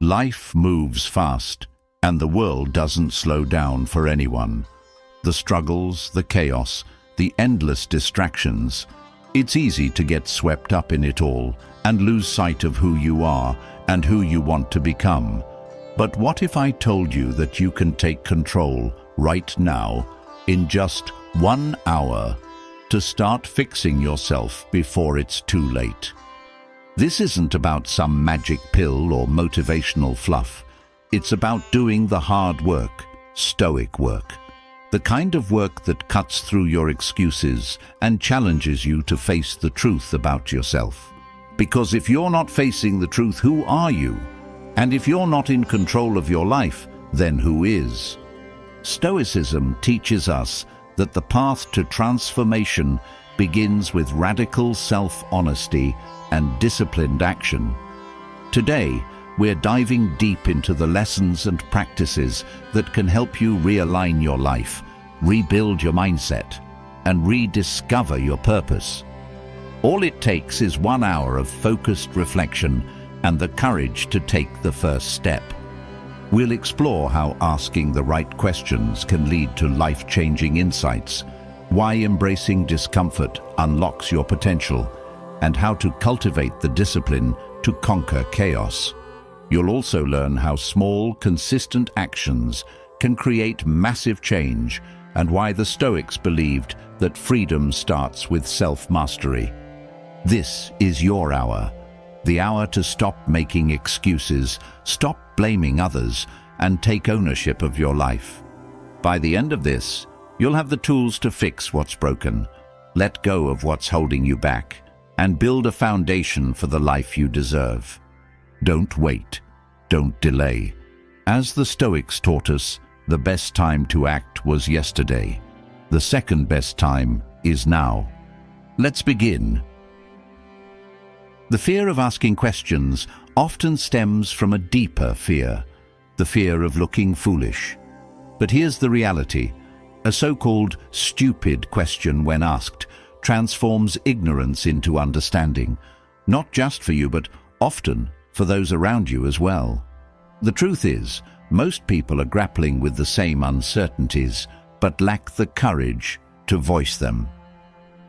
Life moves fast, and the world doesn't slow down for anyone. The struggles, the chaos, the endless distractions. It's easy to get swept up in it all and lose sight of who you are and who you want to become. But what if I told you that you can take control right now, in just 1 hour, to start fixing yourself before it's too late? This isn't about some magic pill or motivational fluff. It's about doing the hard work, stoic work. The kind of work that cuts through your excuses and challenges you to face the truth about yourself. Because if you're not facing the truth, who are you? And if you're not in control of your life, then who is? Stoicism teaches us that the path to transformation begins with radical self-honesty and disciplined action. Today, we're diving deep into the lessons and practices that can help you realign your life, rebuild your mindset, and rediscover your purpose. All it takes is 1 hour of focused reflection and the courage to take the first step. We'll explore how asking the right questions can lead to life-changing insights, why embracing discomfort unlocks your potential, and how to cultivate the discipline to conquer chaos. You'll also learn how small, consistent actions can create massive change and why the Stoics believed that freedom starts with self-mastery. This is your hour, the hour to stop making excuses, stop blaming others, and take ownership of your life. By the end of this, you'll have the tools to fix what's broken, let go of what's holding you back, and build a foundation for the life you deserve. Don't wait. Don't delay. As the Stoics taught us, the best time to act was yesterday. The second best time is now. Let's begin. The fear of asking questions often stems from a deeper fear, the fear of looking foolish. But here's the reality. A so-called stupid question, when asked, transforms ignorance into understanding, not just for you, but often for those around you as well. The truth is, most people are grappling with the same uncertainties, but lack the courage to voice them.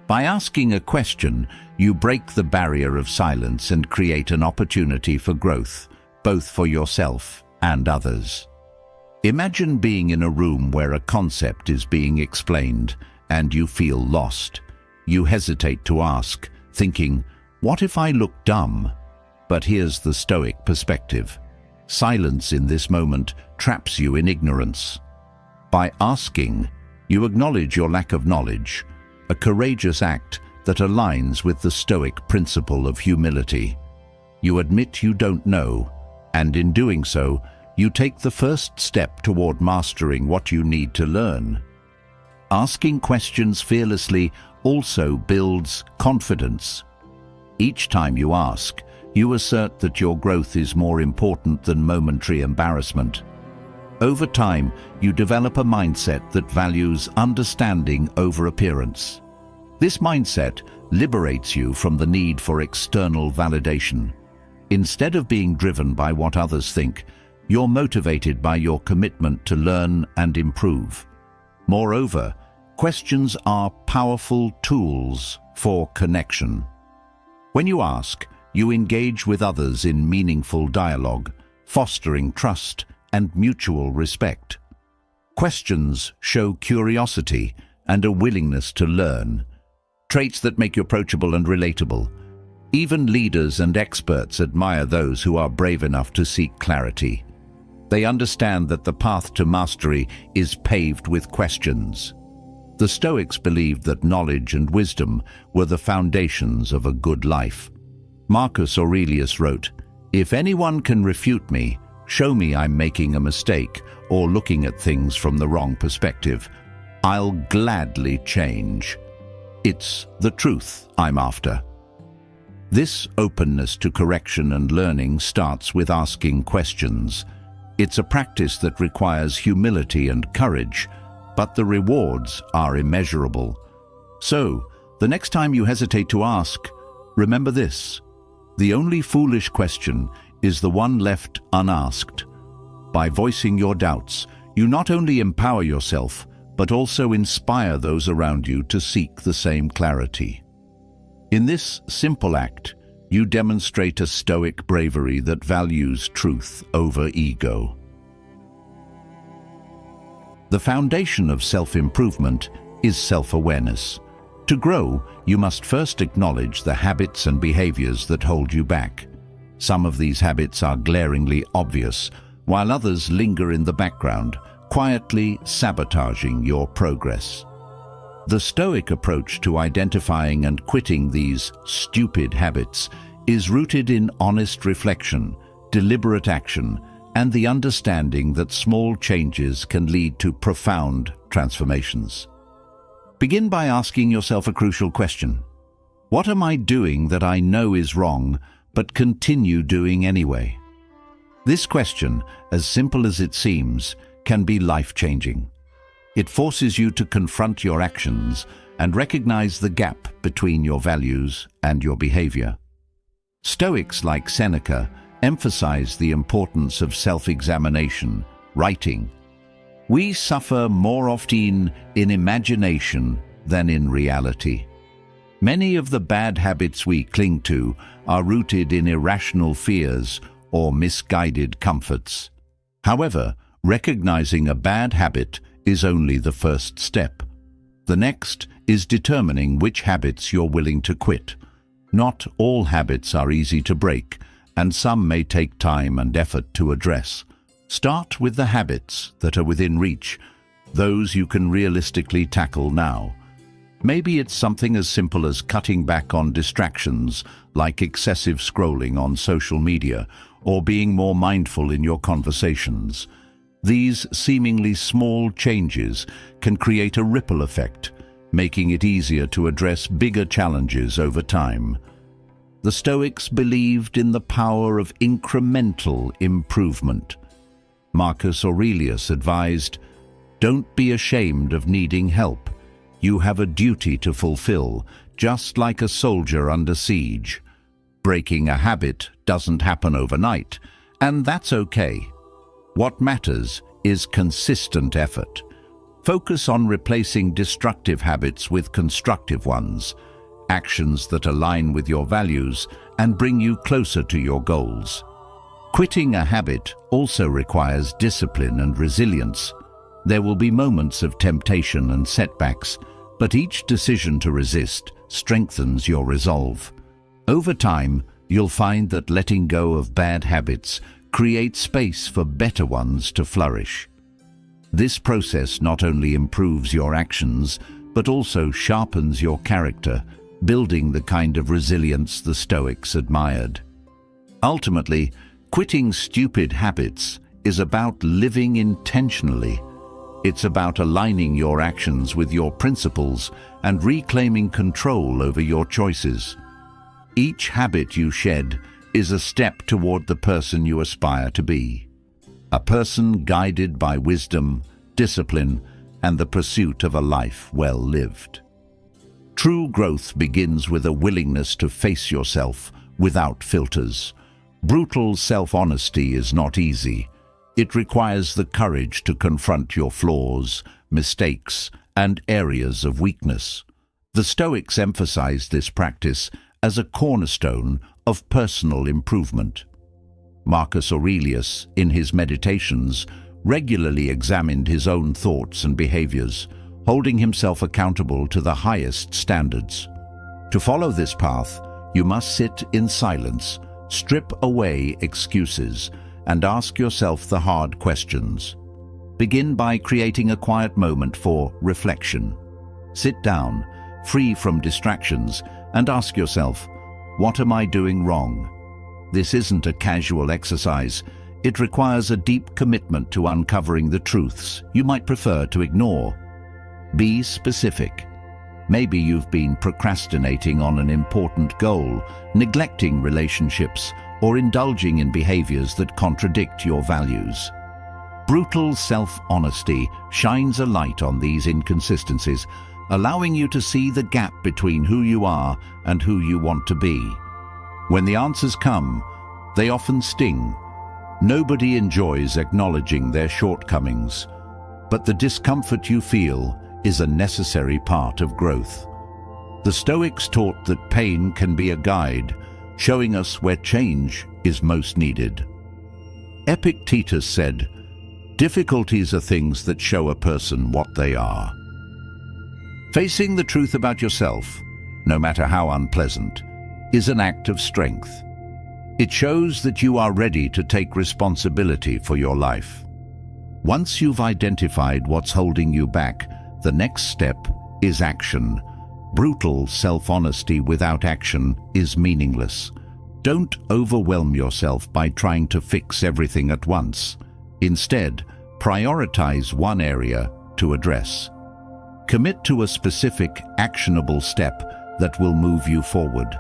By asking a question, you break the barrier of silence and create an opportunity for growth, both for yourself and others. Imagine being in a room where a concept is being explained and you feel lost. You hesitate to ask, thinking, "What if I look dumb?" But here's the Stoic perspective. Silence in this moment traps you in ignorance. By asking, you acknowledge your lack of knowledge, a courageous act that aligns with the Stoic principle of humility. You admit you don't know, and in doing so, you take the first step toward mastering what you need to learn. Asking questions fearlessly also builds confidence. Each time you ask, you assert that your growth is more important than momentary embarrassment. Over time, you develop a mindset that values understanding over appearance. This mindset liberates you from the need for external validation. Instead of being driven by what others think, you're motivated by your commitment to learn and improve. Moreover, questions are powerful tools for connection. When you ask, you engage with others in meaningful dialogue, fostering trust and mutual respect. Questions show curiosity and a willingness to learn, traits that make you approachable and relatable. Even leaders and experts admire those who are brave enough to seek clarity. They understand that the path to mastery is paved with questions. The Stoics believed that knowledge and wisdom were the foundations of a good life. Marcus Aurelius wrote, "If anyone can refute me, show me I'm making a mistake or looking at things from the wrong perspective, I'll gladly change. It's the truth I'm after." This openness to correction and learning starts with asking questions. It's a practice that requires humility and courage, but the rewards are immeasurable. So, the next time you hesitate to ask, remember this: the only foolish question is the one left unasked. By voicing your doubts, you not only empower yourself, but also inspire those around you to seek the same clarity. In this simple act, you demonstrate a stoic bravery that values truth over ego. The foundation of self-improvement is self-awareness. To grow, you must first acknowledge the habits and behaviors that hold you back. Some of these habits are glaringly obvious, while others linger in the background, quietly sabotaging your progress. The Stoic approach to identifying and quitting these stupid habits is rooted in honest reflection, deliberate action, and the understanding that small changes can lead to profound transformations. Begin by asking yourself a crucial question. What am I doing that I know is wrong, but continue doing anyway? This question, as simple as it seems, can be life-changing. It forces you to confront your actions and recognize the gap between your values and your behavior. Stoics like Seneca emphasize the importance of self-examination, writing, "We suffer more often in imagination than in reality." Many of the bad habits we cling to are rooted in irrational fears or misguided comforts. However, recognizing a bad habit is only the first step. The next is determining which habits you're willing to quit. Not all habits are easy to break, and some may take time and effort to address. Start with the habits that are within reach, those you can realistically tackle now. Maybe it's something as simple as cutting back on distractions like excessive scrolling on social media or being more mindful in your conversations. These seemingly small changes can create a ripple effect, making it easier to address bigger challenges over time. The Stoics believed in the power of incremental improvement. Marcus Aurelius advised, "Don't be ashamed of needing help. You have a duty to fulfill, just like a soldier under siege. Breaking a habit doesn't happen overnight, and that's okay. What matters is consistent effort. Focus on replacing destructive habits with constructive ones, actions that align with your values and bring you closer to your goals." Quitting a habit also requires discipline and resilience. There will be moments of temptation and setbacks, but each decision to resist strengthens your resolve. Over time, you'll find that letting go of bad habits creates space for better ones to flourish. This process not only improves your actions, but also sharpens your character, building the kind of resilience the Stoics admired. Ultimately, quitting stupid habits is about living intentionally. It's about aligning your actions with your principles and reclaiming control over your choices. Each habit you shed is a step toward the person you aspire to be. A person guided by wisdom, discipline, and the pursuit of a life well lived. True growth begins with a willingness to face yourself without filters. Brutal self-honesty is not easy. It requires the courage to confront your flaws, mistakes, and areas of weakness. The Stoics emphasized this practice as a cornerstone of personal improvement. Marcus Aurelius, in his Meditations, regularly examined his own thoughts and behaviors, holding himself accountable to the highest standards. To follow this path, you must sit in silence, strip away excuses, and ask yourself the hard questions. Begin by creating a quiet moment for reflection. Sit down, free from distractions, and ask yourself, what am I doing wrong? This isn't a casual exercise. It requires a deep commitment to uncovering the truths you might prefer to ignore. Be specific. Maybe you've been procrastinating on an important goal, neglecting relationships, or indulging in behaviors that contradict your values. Brutal self-honesty shines a light on these inconsistencies, allowing you to see the gap between who you are and who you want to be. When the answers come, They often sting. Nobody enjoys acknowledging their shortcomings, but the discomfort you feel is a necessary part of growth. The Stoics taught that pain can be a guide, showing us where change is most needed. Epictetus said, "Difficulties are things that show a person what they are." Facing the truth about yourself, no matter how unpleasant, is an act of strength. It shows that you are ready to take responsibility for your life. Once you've identified what's holding you back, the next step is action. Brutal self-honesty without action is meaningless. Don't overwhelm yourself by trying to fix everything at once. Instead, prioritize one area to address. Commit to a specific, actionable step that will move you forward.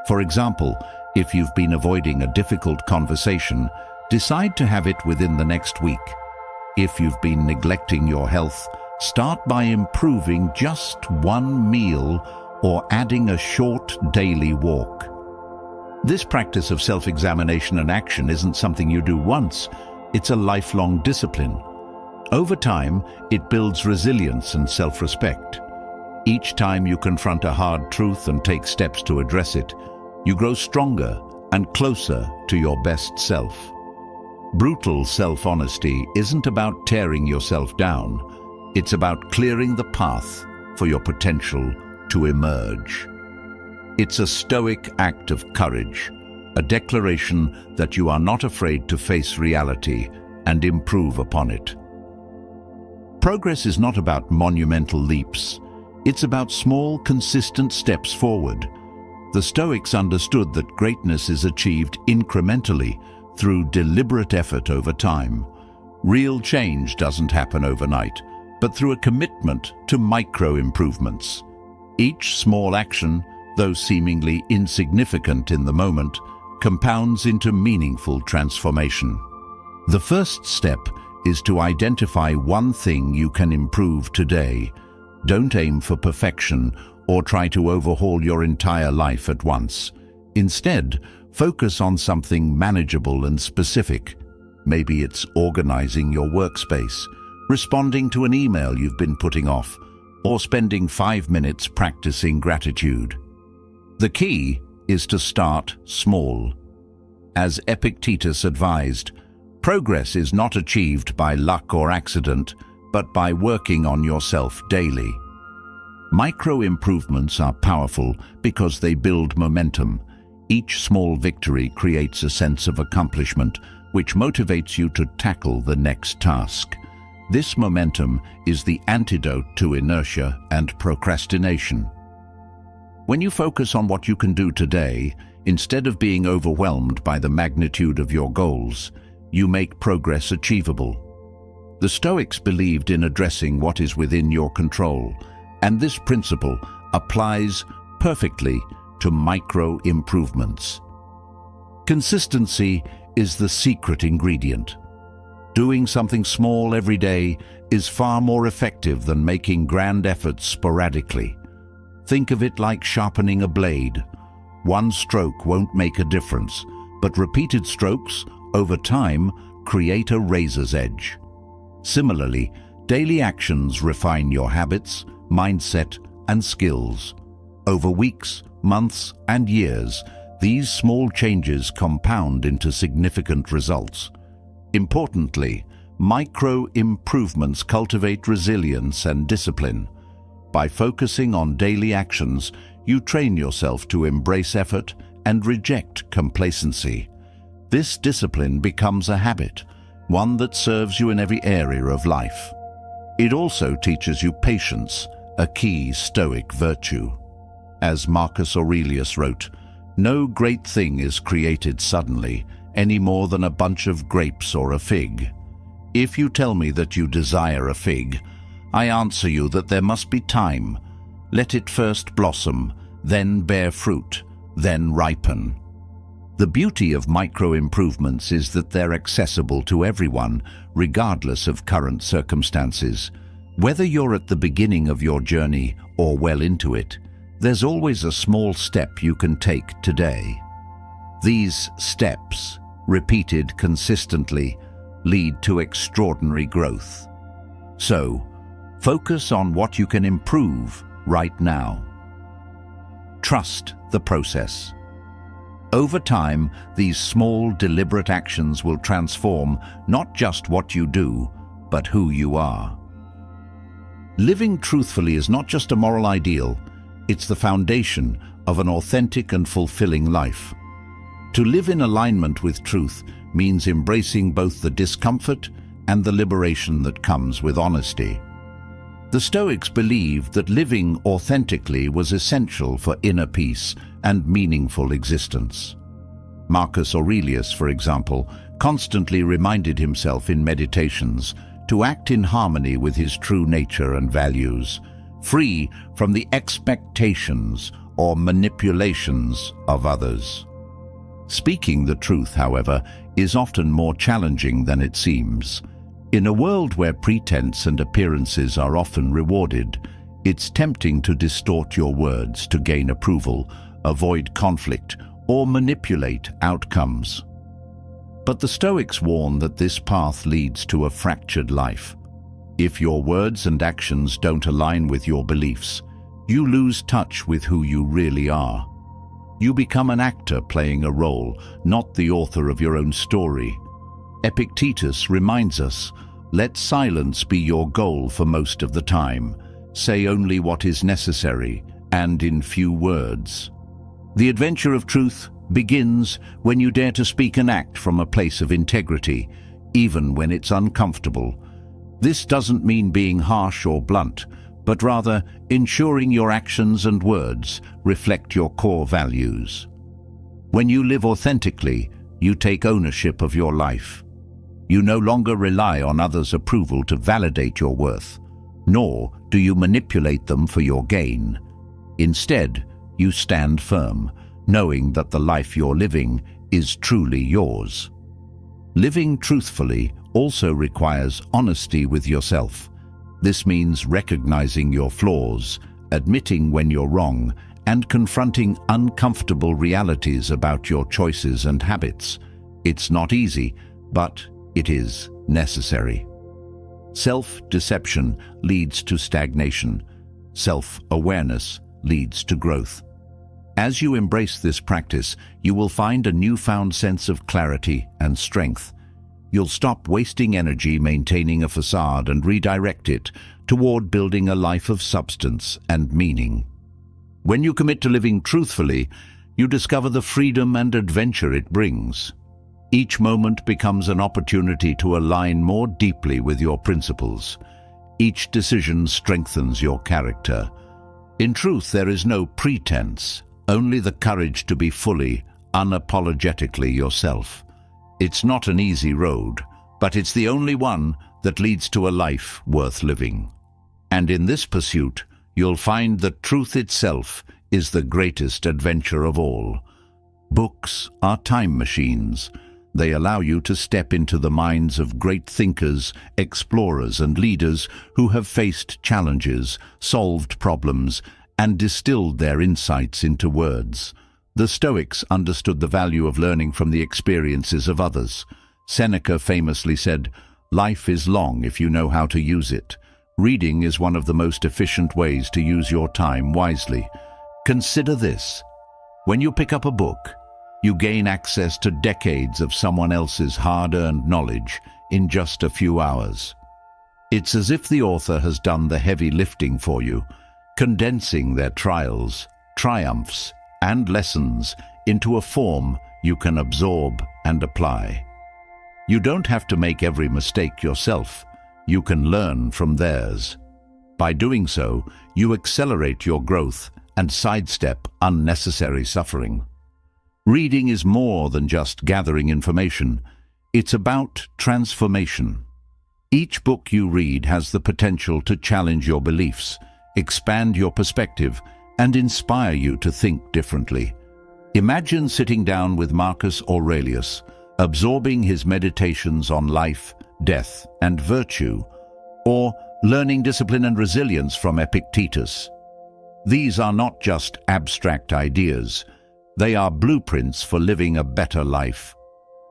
For example, if you've been avoiding a difficult conversation, decide to have it within the next week. If you've been neglecting your health, start by improving just one meal or adding a short daily walk. This practice of self-examination and action isn't something you do once, it's a lifelong discipline. Over time, it builds resilience and self-respect. Each time you confront a hard truth and take steps to address it, you grow stronger and closer to your best self. Brutal self-honesty isn't about tearing yourself down. It's about clearing the path for your potential to emerge. It's a Stoic act of courage, a declaration that you are not afraid to face reality and improve upon it. Progress is not about monumental leaps. It's about small, consistent steps forward. The Stoics understood that greatness is achieved incrementally through deliberate effort over time. Real change doesn't happen overnight, but through a commitment to micro-improvements. Each small action, though seemingly insignificant in the moment, compounds into meaningful transformation. The first step is to identify one thing you can improve today. Don't aim for perfection or try to overhaul your entire life at once. Instead, focus on something manageable and specific. Maybe it's organizing your workspace, responding to an email you've been putting off, or spending 5 minutes practicing gratitude. The key is to start small. As Epictetus advised, progress is not achieved by luck or accident, but by working on yourself daily. Micro-improvements are powerful because they build momentum. Each small victory creates a sense of accomplishment, which motivates you to tackle the next task. This momentum is the antidote to inertia and procrastination. When you focus on what you can do today, instead of being overwhelmed by the magnitude of your goals, you make progress achievable. The Stoics believed in addressing what is within your control, and this principle applies perfectly to micro-improvements. Consistency is the secret ingredient. Doing something small every day is far more effective than making grand efforts sporadically. Think of it like sharpening a blade. One stroke won't make a difference, but repeated strokes, over time, create a razor's edge. Similarly, daily actions refine your habits, mindset, and skills. Over weeks, months, and years, these small changes compound into significant results. Importantly, micro-improvements cultivate resilience and discipline. By focusing on daily actions, you train yourself to embrace effort and reject complacency. This discipline becomes a habit, one that serves you in every area of life. It also teaches you patience, a key Stoic virtue. As Marcus Aurelius wrote, "No great thing is created suddenly, any more than a bunch of grapes or a fig. If you tell me that you desire a fig, I answer you that there must be time. Let it first blossom, then bear fruit, then ripen." The beauty of micro-improvements is that they're accessible to everyone, regardless of current circumstances. Whether you're at the beginning of your journey or well into it, there's always a small step you can take today. These steps, repeated consistently, lead to extraordinary growth. So, focus on what you can improve right now. Trust the process. Over time, these small, deliberate actions will transform not just what you do, but who you are. Living truthfully is not just a moral ideal, it's the foundation of an authentic and fulfilling life. To live in alignment with truth means embracing both the discomfort and the liberation that comes with honesty. The Stoics believed that living authentically was essential for inner peace and meaningful existence. Marcus Aurelius, for example, constantly reminded himself in meditations to act in harmony with his true nature and values, free from the expectations or manipulations of others. Speaking the truth, however, is often more challenging than it seems. In a world where pretense and appearances are often rewarded, it's tempting to distort your words to gain approval, avoid conflict, or manipulate outcomes. But the Stoics warn that this path leads to a fractured life. If your words and actions don't align with your beliefs, you lose touch with who you really are. You become an actor playing a role, not the author of your own story. Epictetus reminds us, let silence be your goal for most of the time. Say only what is necessary, and in few words. The adventure of truth begins when you dare to speak and act from a place of integrity, even when it's uncomfortable. This doesn't mean being harsh or blunt, but rather ensuring your actions and words reflect your core values. When you live authentically, you take ownership of your life. You no longer rely on others' approval to validate your worth, nor do you manipulate them for your gain. Instead, you stand firm, knowing that the life you're living is truly yours. Living truthfully also requires honesty with yourself. This means recognizing your flaws, admitting when you're wrong, and confronting uncomfortable realities about your choices and habits. It's not easy, but it is necessary. Self-deception leads to stagnation. Self-awareness leads to growth. As you embrace this practice, you will find a newfound sense of clarity and strength. You'll stop wasting energy maintaining a facade and redirect it toward building a life of substance and meaning. When you commit to living truthfully, you discover the freedom and adventure it brings. Each moment becomes an opportunity to align more deeply with your principles. Each decision strengthens your character. In truth, there is no pretense, only the courage to be fully, unapologetically yourself. It's not an easy road, but it's the only one that leads to a life worth living. And in this pursuit, you'll find that truth itself is the greatest adventure of all. Books are time machines. They allow you to step into the minds of great thinkers, explorers, and leaders who have faced challenges, solved problems, and distilled their insights into words. The Stoics understood the value of learning from the experiences of others. Seneca famously said, "Life is long if you know how to use it." Reading is one of the most efficient ways to use your time wisely. Consider this. When you pick up a book, you gain access to decades of someone else's hard-earned knowledge in just a few hours. It's as if the author has done the heavy lifting for you, condensing their trials, triumphs, and lessons into a form you can absorb and apply. You don't have to make every mistake yourself. You can learn from theirs. By doing so, you accelerate your growth and sidestep unnecessary suffering. Reading is more than just gathering information. It's about transformation. Each book you read has the potential to challenge your beliefs, expand your perspective, and inspire you to think differently. Imagine sitting down with Marcus Aurelius, absorbing his meditations on life, death, and virtue, or learning discipline and resilience from Epictetus. These are not just abstract ideas. They are blueprints for living a better life.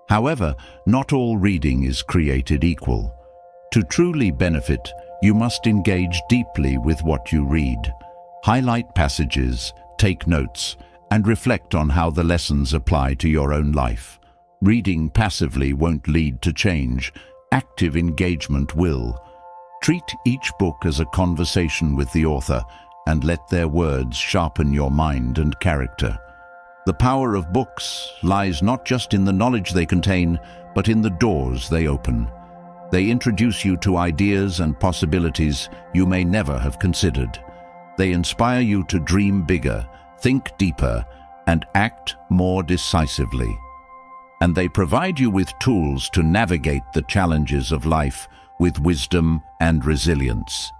However, not all reading is created equal. To truly benefit, you must engage deeply with what you read. Highlight passages, take notes, and reflect on how the lessons apply to your own life. Reading passively won't lead to change. Active engagement will. Treat each book as a conversation with the author and let their words sharpen your mind and character. The power of books lies not just in the knowledge they contain, but in the doors they open. They introduce you to ideas and possibilities you may never have considered. They inspire you to dream bigger, think deeper, and act more decisively. And they provide you with tools to navigate the challenges of life with wisdom and resilience.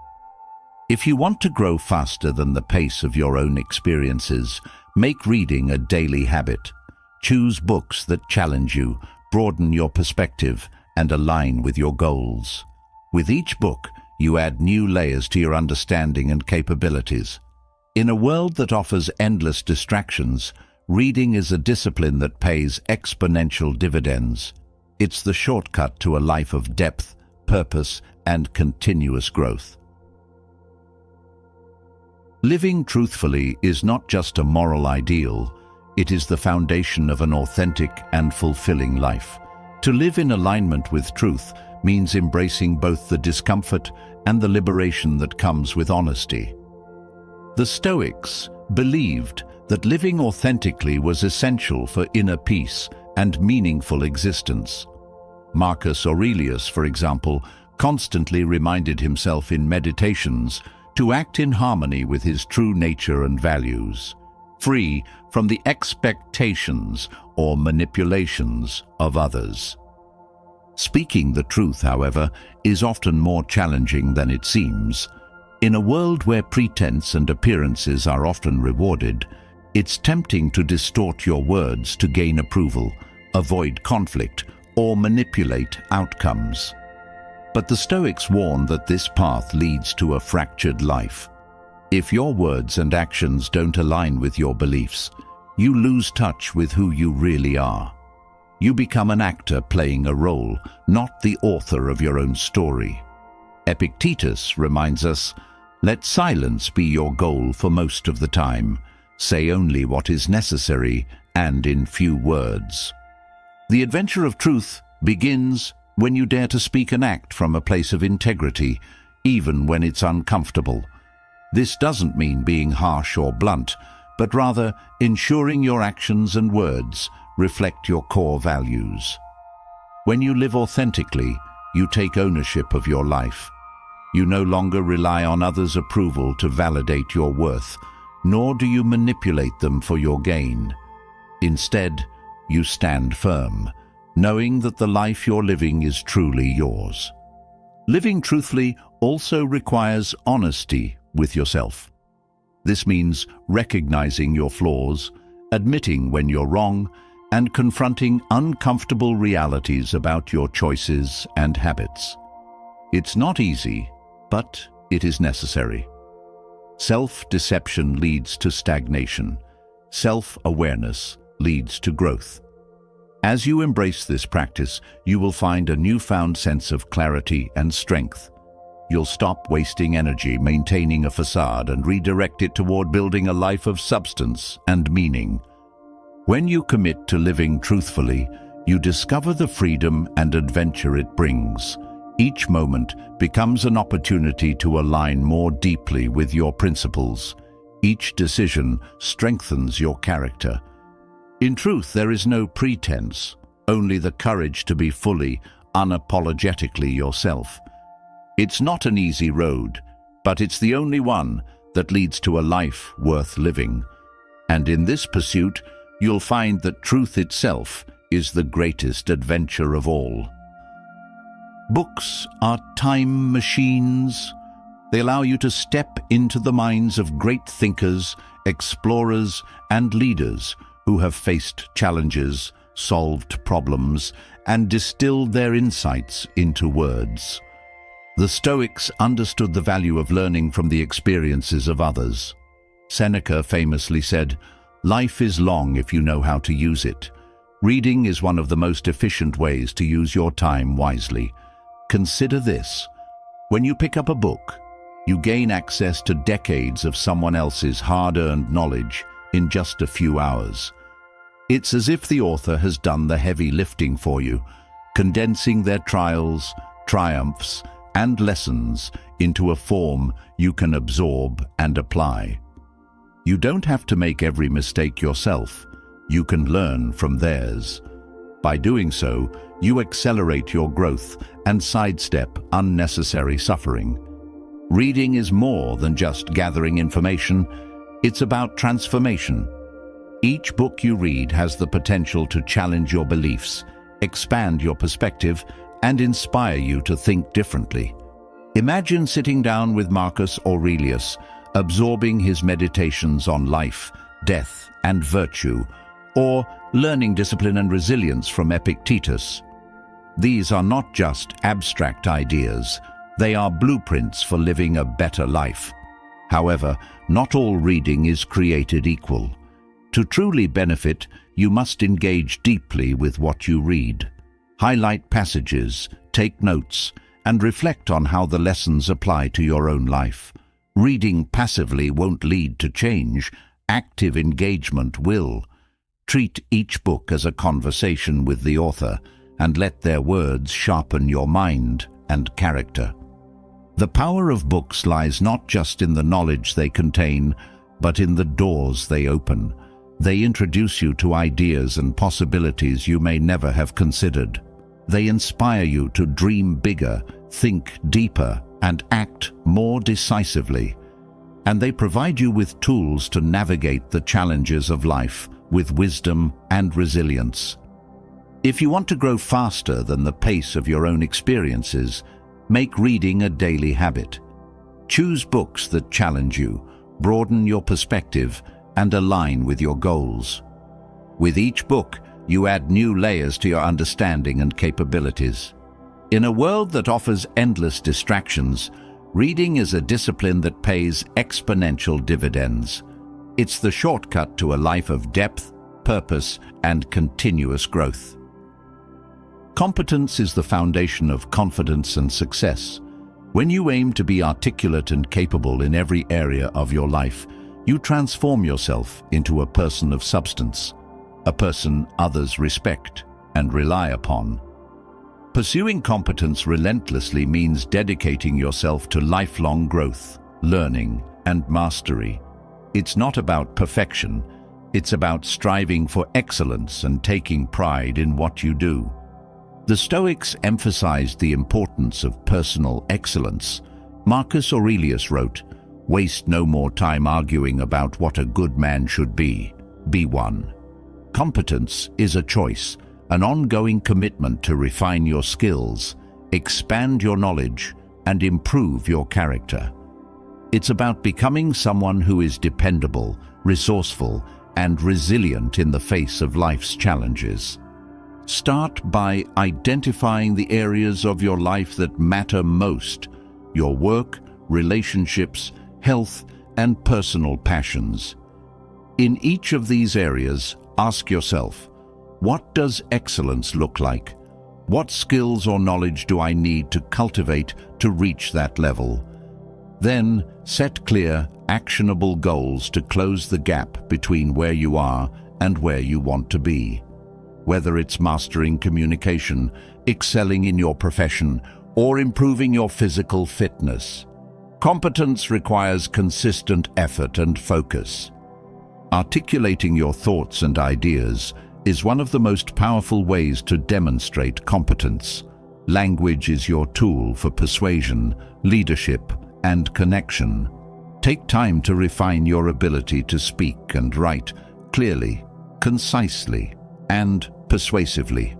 If you want to grow faster than the pace of your own experiences, make reading a daily habit. Choose books that challenge you, broaden your perspective, and align with your goals. With each book, you add new layers to your understanding and capabilities. In a world that offers endless distractions, reading is a discipline that pays exponential dividends. It's the shortcut to a life of depth, purpose, and continuous growth. Living truthfully is not just a moral ideal, it is the foundation of an authentic and fulfilling life. To live in alignment with truth means embracing both the discomfort and the liberation that comes with honesty. The Stoics believed that living authentically was essential for inner peace and meaningful existence. Marcus Aurelius, for example, constantly reminded himself in meditations to act in harmony with his true nature and values, free from the expectations or manipulations of others. Speaking the truth, however, is often more challenging than it seems. In a world where pretense and appearances are often rewarded, it's tempting to distort your words to gain approval, avoid conflict, or manipulate outcomes. But the Stoics warn that this path leads to a fractured life. If your words and actions don't align with your beliefs, you lose touch with who you really are. You become an actor playing a role, not the author of your own story. Epictetus reminds us, "Let silence be your goal for most of the time. Say only what is necessary and in few words." The adventure of truth begins when you dare to speak and act from a place of integrity, even when it's uncomfortable. This doesn't mean being harsh or blunt, but rather ensuring your actions and words reflect your core values. When you live authentically, you take ownership of your life. You no longer rely on others' approval to validate your worth, nor do you manipulate them for your gain. Instead, you stand firm, knowing that the life you're living is truly yours. Living truthfully also requires honesty with yourself. This means recognizing your flaws, admitting when you're wrong, and confronting uncomfortable realities about your choices and habits. It's not easy, but it is necessary. Self-deception leads to stagnation. Self-awareness leads to growth. As you embrace this practice, you will find a newfound sense of clarity and strength. You'll stop wasting energy maintaining a facade and redirect it toward building a life of substance and meaning. When you commit to living truthfully, you discover the freedom and adventure it brings. Each moment becomes an opportunity to align more deeply with your principles. Each decision strengthens your character. In truth, there is no pretense, only the courage to be fully, unapologetically yourself. It's not an easy road, but it's the only one that leads to a life worth living. And in this pursuit, you'll find that truth itself is the greatest adventure of all. Books are time machines. They allow you to step into the minds of great thinkers, explorers, and leaders who have faced challenges, solved problems, and distilled their insights into words. The Stoics understood the value of learning from the experiences of others. Seneca famously said, Life is long if you know how to use it. Reading is one of the most efficient ways to use your time wisely. Consider this. When you pick up a book, you gain access to decades of someone else's hard-earned knowledge in just a few hours. It's as if the author has done the heavy lifting for you, condensing their trials, triumphs, and lessons into a form you can absorb and apply. You don't have to make every mistake yourself. You can learn from theirs. By doing so, you accelerate your growth and sidestep unnecessary suffering. Reading is more than just gathering information. It's about transformation. Each book you read has the potential to challenge your beliefs, expand your perspective, and inspire you to think differently. Imagine sitting down with Marcus Aurelius, absorbing his meditations on life, death, and virtue, or learning discipline and resilience from Epictetus. These are not just abstract ideas, they are blueprints for living a better life. However, not all reading is created equal. To truly benefit, you must engage deeply with what you read. Highlight passages, take notes, and reflect on how the lessons apply to your own life. Reading passively won't lead to change. Active engagement will. Treat each book as a conversation with the author, and let their words sharpen your mind and character. The power of books lies not just in the knowledge they contain, but in the doors they open. They introduce you to ideas and possibilities you may never have considered. They inspire you to dream bigger, think deeper, and act more decisively. And they provide you with tools to navigate the challenges of life with wisdom and resilience. If you want to grow faster than the pace of your own experiences, make reading a daily habit. Choose books that challenge you, broaden your perspective, and align with your goals. With each book, you add new layers to your understanding and capabilities. In a world that offers endless distractions, reading is a discipline that pays exponential dividends. It's the shortcut to a life of depth, purpose, and continuous growth. Competence is the foundation of confidence and success. When you aim to be articulate and capable in every area of your life, you transform yourself into a person of substance, a person others respect and rely upon. Pursuing competence relentlessly means dedicating yourself to lifelong growth, learning, and mastery. It's not about perfection, it's about striving for excellence and taking pride in what you do. The Stoics emphasized the importance of personal excellence. Marcus Aurelius wrote, "Waste no more time arguing about what a good man should be. Be one." Competence is a choice, an ongoing commitment to refine your skills, expand your knowledge, and improve your character. It's about becoming someone who is dependable, resourceful, and resilient in the face of life's challenges. Start by identifying the areas of your life that matter most: your work, relationships, health, and personal passions. In each of these areas, ask yourself, what does excellence look like? What skills or knowledge do I need to cultivate to reach that level? Then, set clear, actionable goals to close the gap between where you are and where you want to be. Whether it's mastering communication, excelling in your profession, or improving your physical fitness, competence requires consistent effort and focus. Articulating your thoughts and ideas is one of the most powerful ways to demonstrate competence. Language is your tool for persuasion, leadership, and connection. Take time to refine your ability to speak and write clearly, concisely, and persuasively.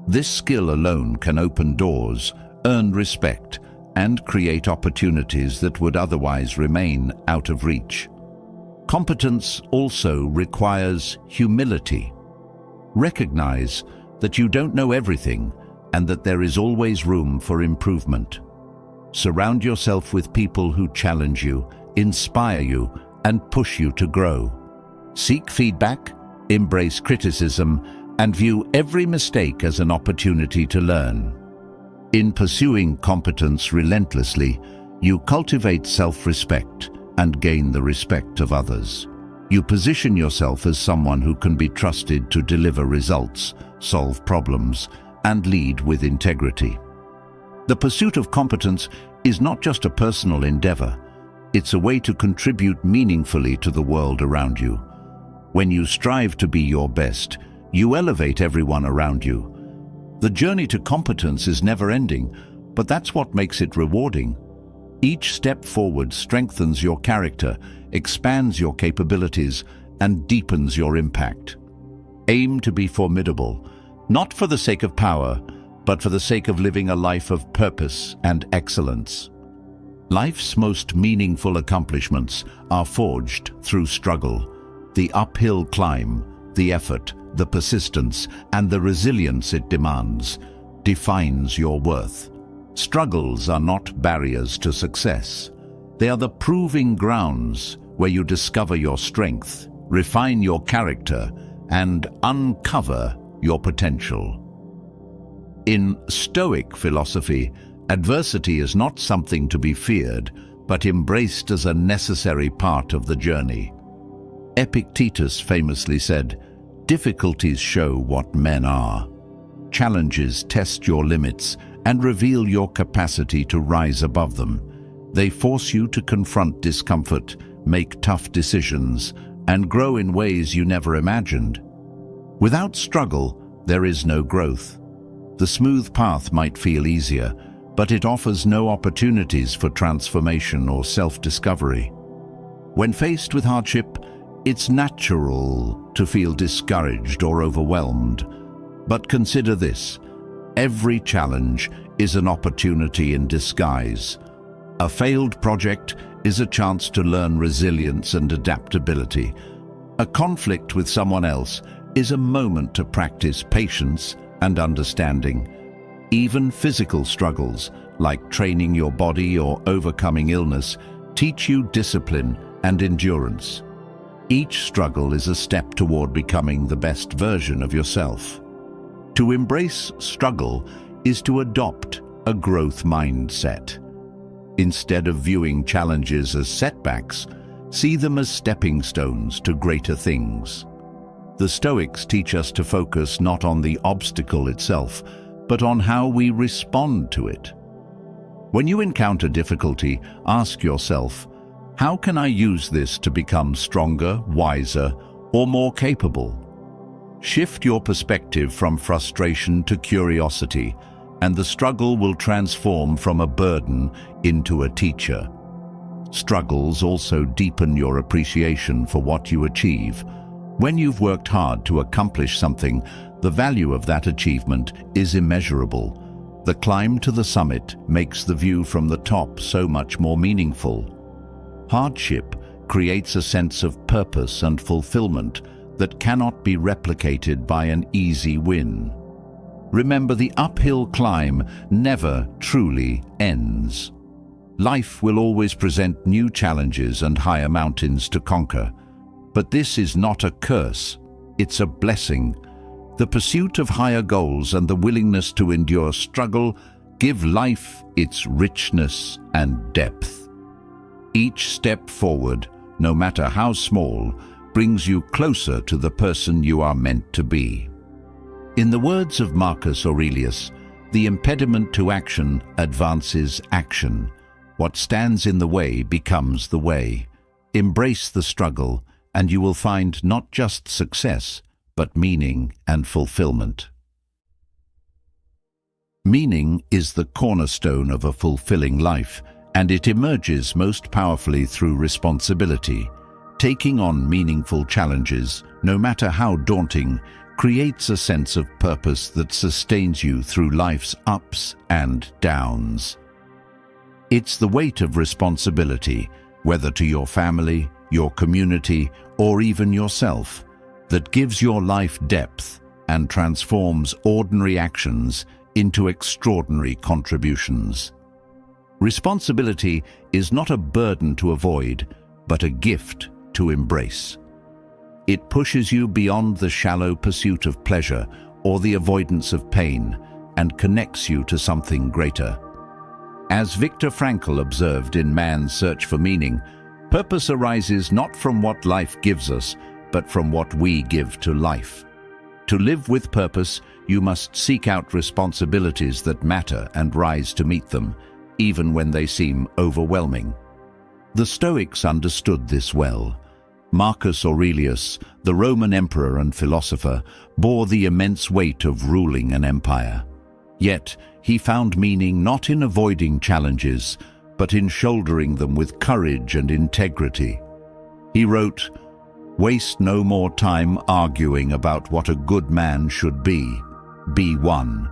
This skill alone can open doors, earn respect, and create opportunities that would otherwise remain out of reach. Competence also requires humility. Recognize that you don't know everything and that there is always room for improvement. Surround yourself with people who challenge you, inspire you, and push you to grow. Seek feedback, embrace criticism, and view every mistake as an opportunity to learn. In pursuing competence relentlessly, you cultivate self-respect and gain the respect of others. You position yourself as someone who can be trusted to deliver results, solve problems, and lead with integrity. The pursuit of competence is not just a personal endeavor. It's a way to contribute meaningfully to the world around you. When you strive to be your best, you elevate everyone around you. The journey to competence is never-ending, but that's what makes it rewarding. Each step forward strengthens your character, expands your capabilities, and deepens your impact. Aim to be formidable, not for the sake of power, but for the sake of living a life of purpose and excellence. Life's most meaningful accomplishments are forged through struggle. The uphill climb, the effort, the persistence, and the resilience it demands defines your worth. Struggles are not barriers to success. They are the proving grounds where you discover your strength, refine your character, and uncover your potential. In Stoic philosophy, adversity is not something to be feared, but embraced as a necessary part of the journey. Epictetus famously said, "Difficulties show what men are. Challenges test your limits and reveal your capacity to rise above them. They force you to confront discomfort, make tough decisions, and grow in ways you never imagined. Without struggle, there is no growth. The smooth path might feel easier, but it offers no opportunities for transformation or self-discovery. When faced with hardship, it's natural to feel discouraged or overwhelmed. But consider this: every challenge is an opportunity in disguise. A failed project is a chance to learn resilience and adaptability. A conflict with someone else is a moment to practice patience and understanding. Even physical struggles, like training your body or overcoming illness, teach you discipline and endurance. Each struggle is a step toward becoming the best version of yourself. To embrace struggle is to adopt a growth mindset. Instead of viewing challenges as setbacks, see them as stepping stones to greater things. The Stoics teach us to focus not on the obstacle itself, but on how we respond to it. When you encounter difficulty, ask yourself, how can I use this to become stronger, wiser, or more capable? Shift your perspective from frustration to curiosity, and the struggle will transform from a burden into a teacher. Struggles also deepen your appreciation for what you achieve. When you've worked hard to accomplish something, the value of that achievement is immeasurable. The climb to the summit makes the view from the top so much more meaningful. Hardship creates a sense of purpose and fulfillment that cannot be replicated by an easy win. Remember, the uphill climb never truly ends. Life will always present new challenges and higher mountains to conquer. But this is not a curse, it's a blessing. The pursuit of higher goals and the willingness to endure struggle give life its richness and depth. Each step forward, no matter how small, brings you closer to the person you are meant to be. In the words of Marcus Aurelius, the impediment to action advances action. What stands in the way becomes the way. Embrace the struggle, and you will find not just success, but meaning and fulfillment. Meaning is the cornerstone of a fulfilling life, and it emerges most powerfully through responsibility. Taking on meaningful challenges, no matter how daunting, creates a sense of purpose that sustains you through life's ups and downs. It's the weight of responsibility, whether to your family, your community, or even yourself, that gives your life depth and transforms ordinary actions into extraordinary contributions. Responsibility is not a burden to avoid, but a gift to embrace. It pushes you beyond the shallow pursuit of pleasure or the avoidance of pain and connects you to something greater. As Viktor Frankl observed in Man's Search for Meaning, purpose arises not from what life gives us, but from what we give to life. To live with purpose, you must seek out responsibilities that matter and rise to meet them, even when they seem overwhelming. The Stoics understood this well. Marcus Aurelius, the Roman emperor and philosopher, bore the immense weight of ruling an empire. Yet, he found meaning not in avoiding challenges, but in shouldering them with courage and integrity. He wrote, "Waste no more time arguing about what a good man should be. Be one."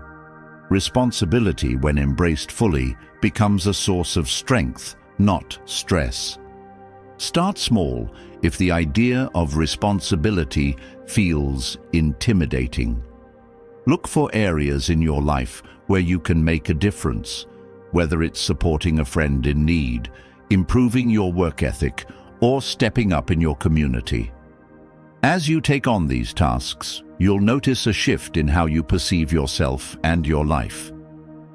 Responsibility, when embraced fully, becomes a source of strength, not stress. Start small if the idea of responsibility feels intimidating. Look for areas in your life where you can make a difference, whether it's supporting a friend in need, improving your work ethic, or stepping up in your community. As you take on these tasks, you'll notice a shift in how you perceive yourself and your life.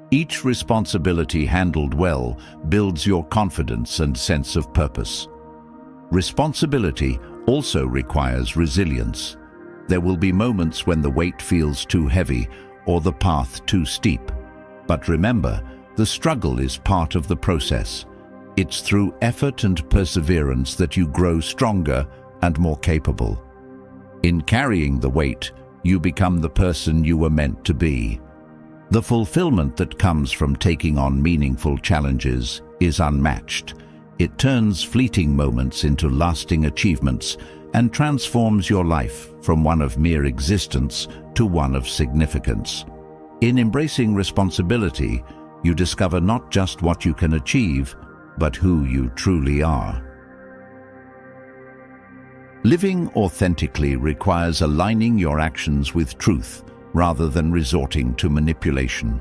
Each responsibility handled well builds your confidence and sense of purpose. Responsibility also requires resilience. There will be moments when the weight feels too heavy or the path too steep. But remember, the struggle is part of the process. It's through effort and perseverance that you grow stronger and more capable. In carrying the weight, you become the person you were meant to be. The fulfillment that comes from taking on meaningful challenges is unmatched. It turns fleeting moments into lasting achievements and transforms your life from one of mere existence to one of significance. In embracing responsibility, you discover not just what you can achieve, but who you truly are. Living authentically requires aligning your actions with truth rather than resorting to manipulation.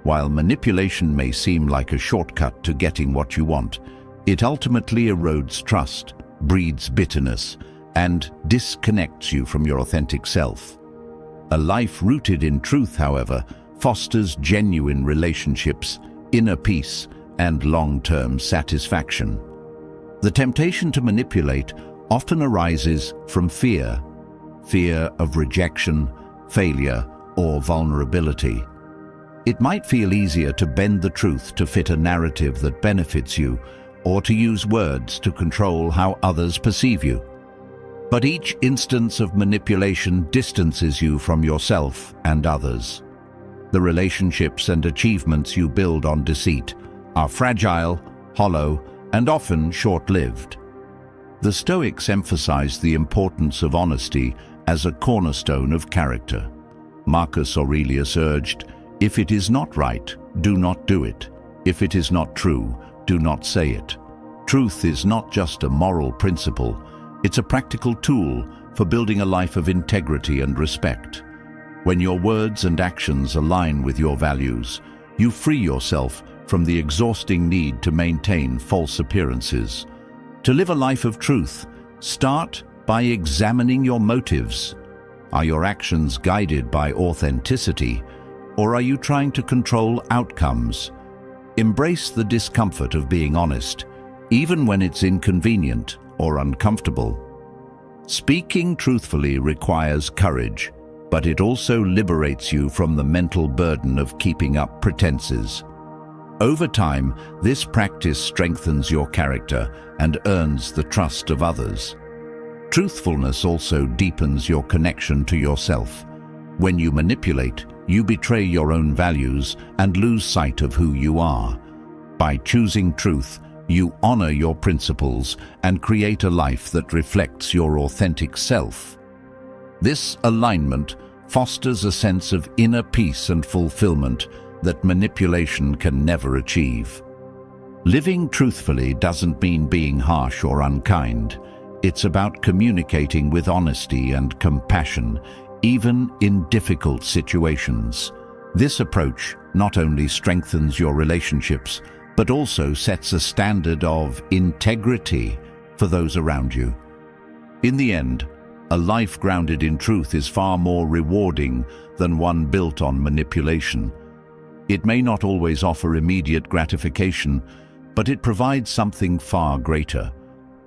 While manipulation may seem like a shortcut to getting what you want, it ultimately erodes trust, breeds bitterness, and disconnects you from your authentic self. A life rooted in truth, however, fosters genuine relationships, inner peace, and long-term satisfaction. The temptation to manipulate often arises from fear of rejection, failure, or vulnerability. It might feel easier to bend the truth to fit a narrative that benefits you, or to use words to control how others perceive you. But each instance of manipulation distances you from yourself and others. The relationships and achievements you build on deceit are fragile, hollow, and often short-lived. The Stoics emphasized the importance of honesty as a cornerstone of character. Marcus Aurelius urged, "If it is not right, do not do it. If it is not true, do not say it." Truth is not just a moral principle, it's a practical tool for building a life of integrity and respect. When your words and actions align with your values, you free yourself from the exhausting need to maintain false appearances. To live a life of truth, start by examining your motives. Are your actions guided by authenticity, or are you trying to control outcomes? Embrace the discomfort of being honest, even when it's inconvenient or uncomfortable. Speaking truthfully requires courage, but it also liberates you from the mental burden of keeping up pretenses. Over time, this practice strengthens your character and earns the trust of others. Truthfulness also deepens your connection to yourself. When you manipulate, you betray your own values and lose sight of who you are. By choosing truth, you honor your principles and create a life that reflects your authentic self. This alignment fosters a sense of inner peace and fulfillment that manipulation can never achieve. Living truthfully doesn't mean being harsh or unkind. It's about communicating with honesty and compassion, even in difficult situations. This approach not only strengthens your relationships, but also sets a standard of integrity for those around you. In the end, A life grounded in truth is far more rewarding than one built on manipulation. It may not always offer immediate gratification, but it provides something far greater: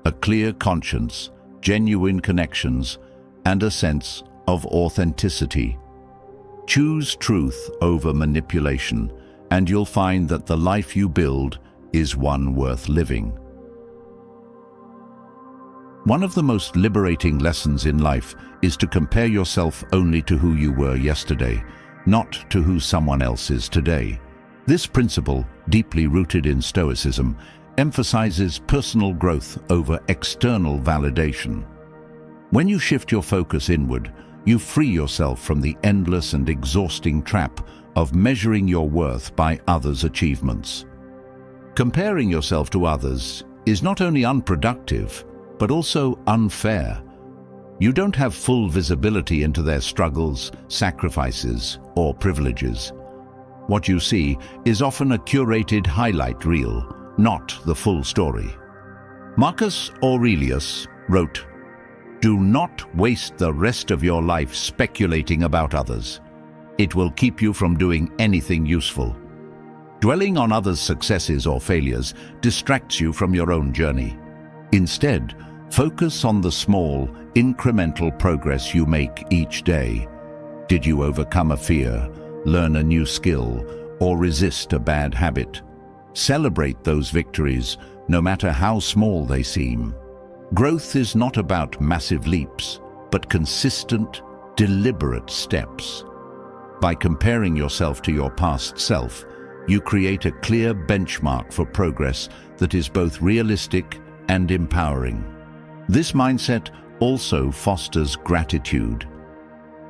a clear conscience, genuine connections, and a sense of authenticity. Choose truth over manipulation, and you'll find that the life you build is one worth living. One of the most liberating lessons in life is to compare yourself only to who you were yesterday, not to who someone else is today. This principle, deeply rooted in Stoicism, emphasizes personal growth over external validation. When you shift your focus inward, you free yourself from the endless and exhausting trap of measuring your worth by others' achievements. Comparing yourself to others is not only unproductive, but also unfair. You don't have full visibility into their struggles, sacrifices, or privileges. What you see is often a curated highlight reel, not the full story. Marcus Aurelius wrote, "Do not waste the rest of your life speculating about others. It will keep you from doing anything useful. Dwelling on others' successes or failures distracts you from your own journey. Instead, focus on the small, incremental progress you make each day. Did you overcome a fear, learn a new skill, or resist a bad habit? Celebrate those victories, no matter how small they seem. Growth is not about massive leaps, but consistent, deliberate steps. By comparing yourself to your past self, you create a clear benchmark for progress that is both realistic and empowering. This mindset also fosters gratitude.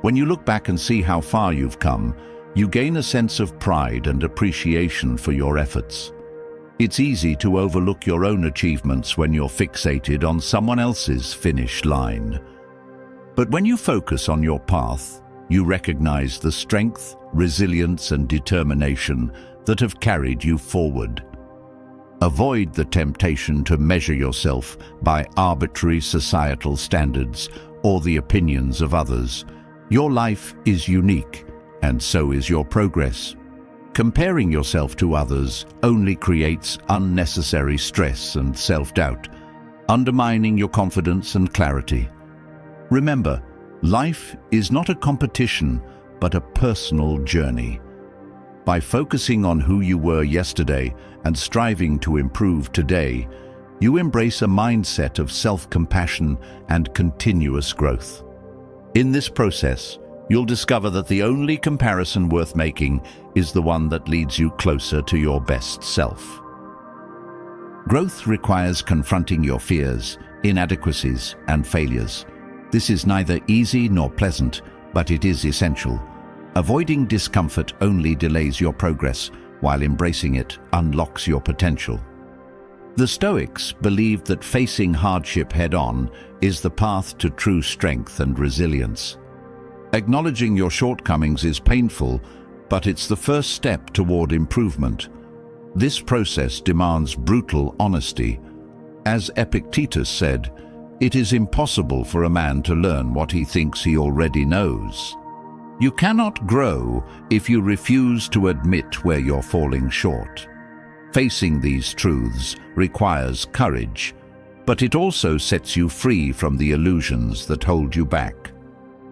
When you look back and see how far you've come, you gain a sense of pride and appreciation for your efforts. It's easy to overlook your own achievements when you're fixated on someone else's finish line. But when you focus on your path, you recognize the strength, resilience, and determination that have carried you forward. Avoid the temptation to measure yourself by arbitrary societal standards or the opinions of others. Your life is unique, and so is your progress. Comparing yourself to others only creates unnecessary stress and self-doubt, undermining your confidence and clarity. Remember, life is not a competition, but a personal journey. By focusing on who you were yesterday and striving to improve today, you embrace a mindset of self-compassion and continuous growth. In this process, you'll discover that the only comparison worth making is the one that leads you closer to your best self. Growth requires confronting your fears, inadequacies, and failures. This is neither easy nor pleasant, but it is essential. Avoiding discomfort only delays your progress, while embracing it unlocks your potential. The Stoics believed that facing hardship head-on is the path to true strength and resilience. Acknowledging your shortcomings is painful, but it's the first step toward improvement. This process demands brutal honesty. As Epictetus said, "It is impossible for a man to learn what he thinks he already knows." You cannot grow if you refuse to admit where you're falling short. Facing these truths requires courage, but it also sets you free from the illusions that hold you back.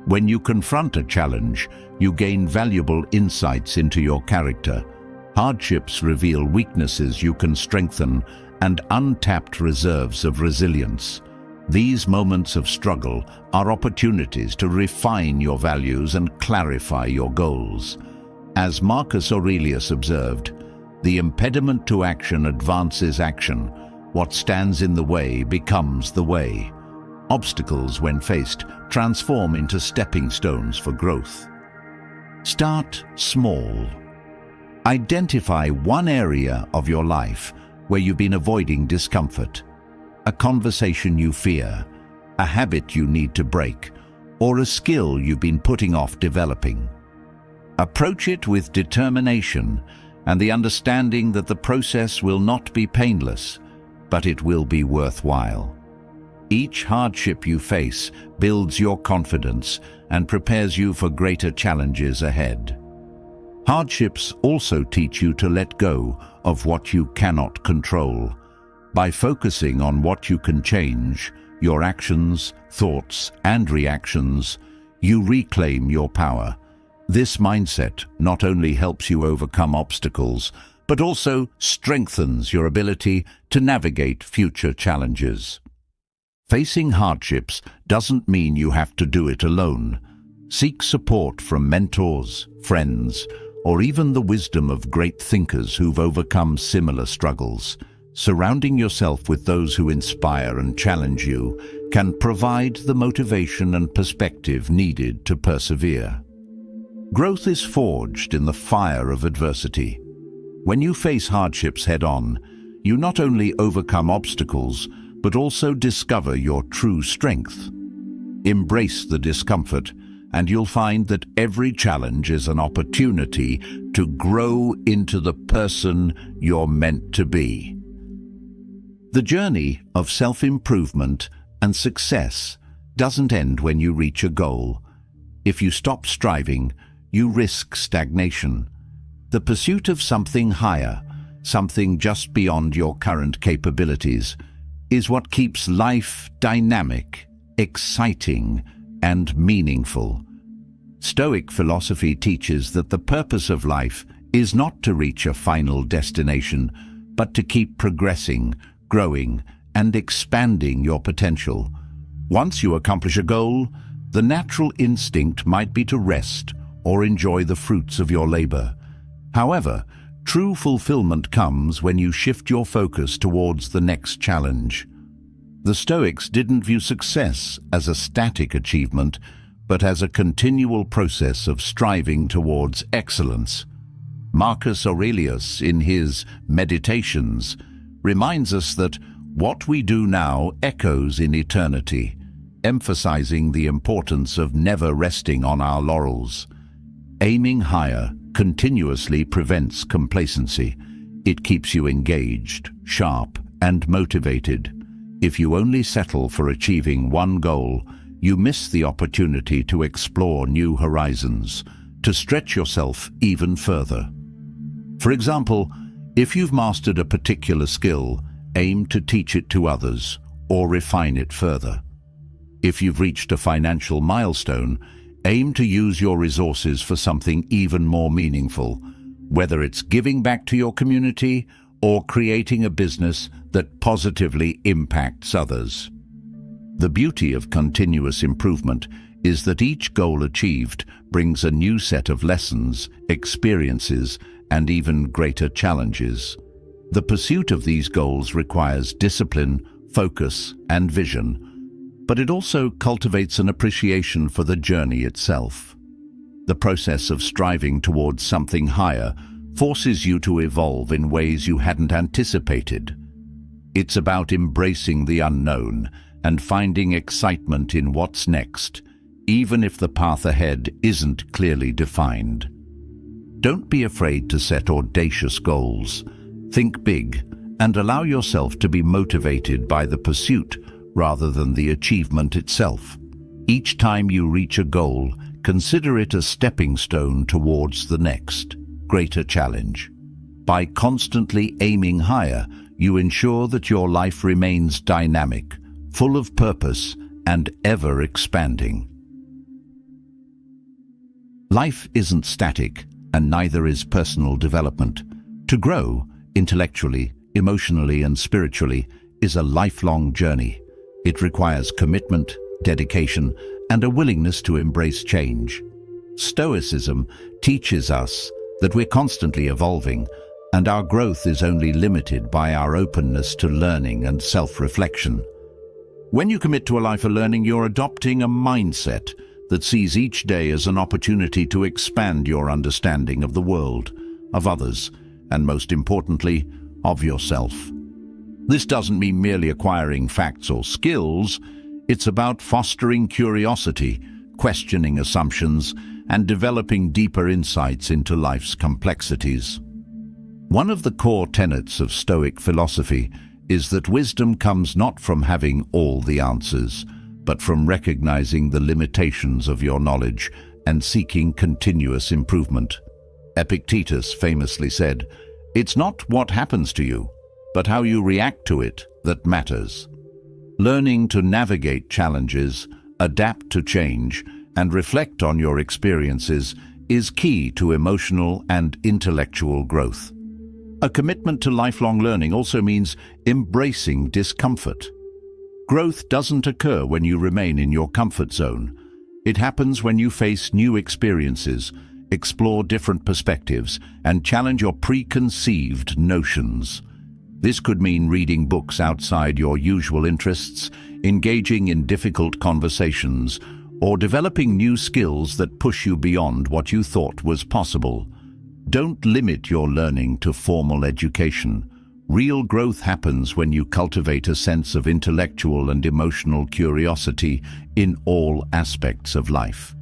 When you confront a challenge, you gain valuable insights into your character. Hardships reveal weaknesses you can strengthen and untapped reserves of resilience. These moments of struggle are opportunities to refine your values and clarify your goals. As Marcus Aurelius observed, "The impediment to action advances action. What stands in the way becomes the way." Obstacles, when faced, transform into stepping stones for growth. Start small. Identify one area of your life where you've been avoiding discomfort. A conversation you fear, a habit you need to break, or a skill you've been putting off developing. Approach it with determination and the understanding that the process will not be painless, but it will be worthwhile. Each hardship you face builds your confidence and prepares you for greater challenges ahead. Hardships also teach you to let go of what you cannot control. By focusing on what you can change, your actions, thoughts, and reactions, you reclaim your power. This mindset not only helps you overcome obstacles, but also strengthens your ability to navigate future challenges. Facing hardships doesn't mean you have to do it alone. Seek support from mentors, friends, or even the wisdom of great thinkers who've overcome similar struggles. Surrounding yourself with those who inspire and challenge you can provide the motivation and perspective needed to persevere. Growth is forged in the fire of adversity. When you face hardships head-on, you not only overcome obstacles, but also discover your true strength. Embrace the discomfort, and you'll find that every challenge is an opportunity to grow into the person you're meant to be. The journey of self-improvement and success doesn't end when you reach a goal. If you stop striving, you risk stagnation. The pursuit of something higher, something just beyond your current capabilities, is what keeps life dynamic, exciting, and meaningful. Stoic philosophy teaches that the purpose of life is not to reach a final destination, but to keep progressing, growing, and expanding your potential. Once you accomplish a goal, the natural instinct might be to rest or enjoy the fruits of your labor. However, true fulfillment comes when you shift your focus towards the next challenge. The Stoics didn't view success as a static achievement, but as a continual process of striving towards excellence. Marcus Aurelius, in his Meditations, reminds us that what we do now echoes in eternity, emphasizing the importance of never resting on our laurels. Aiming higher continuously prevents complacency. It keeps you engaged, sharp, and motivated. If you only settle for achieving one goal, you miss the opportunity to explore new horizons, to stretch yourself even further. For example, if you've mastered a particular skill, aim to teach it to others or refine it further. If you've reached a financial milestone, aim to use your resources for something even more meaningful, whether it's giving back to your community or creating a business that positively impacts others. The beauty of continuous improvement is that each goal achieved brings a new set of lessons, experiences, and even greater challenges. The pursuit of these goals requires discipline, focus, and vision, but it also cultivates an appreciation for the journey itself. The process of striving towards something higher forces you to evolve in ways you hadn't anticipated. It's about embracing the unknown and finding excitement in what's next, even if the path ahead isn't clearly defined. Don't be afraid to set audacious goals. Think big and allow yourself to be motivated by the pursuit rather than the achievement itself. Each time you reach a goal, consider it a stepping stone towards the next, greater challenge. By constantly aiming higher, you ensure that your life remains dynamic, full of purpose, and ever expanding. Life isn't static, and neither is personal development. To grow, intellectually, emotionally, and spiritually, is a lifelong journey. It requires commitment, dedication, and a willingness to embrace change. Stoicism teaches us that we're constantly evolving, and our growth is only limited by our openness to learning and self-reflection. When you commit to a life of learning, you're adopting a mindset that sees each day as an opportunity to expand your understanding of the world, of others, and most importantly, of yourself. This doesn't mean merely acquiring facts or skills. It's about fostering curiosity, questioning assumptions, and developing deeper insights into life's complexities. One of the core tenets of Stoic philosophy is that wisdom comes not from having all the answers, but from recognizing the limitations of your knowledge and seeking continuous improvement. Epictetus famously said, "It's not what happens to you, but how you react to it that matters." Learning to navigate challenges, adapt to change, and reflect on your experiences is key to emotional and intellectual growth. A commitment to lifelong learning also means embracing discomfort. Growth doesn't occur when you remain in your comfort zone. It happens when you face new experiences, explore different perspectives, and challenge your preconceived notions. This could mean reading books outside your usual interests, engaging in difficult conversations, or developing new skills that push you beyond what you thought was possible. Don't limit your learning to formal education. Real growth happens when you cultivate a sense of intellectual and emotional curiosity in all aspects of life.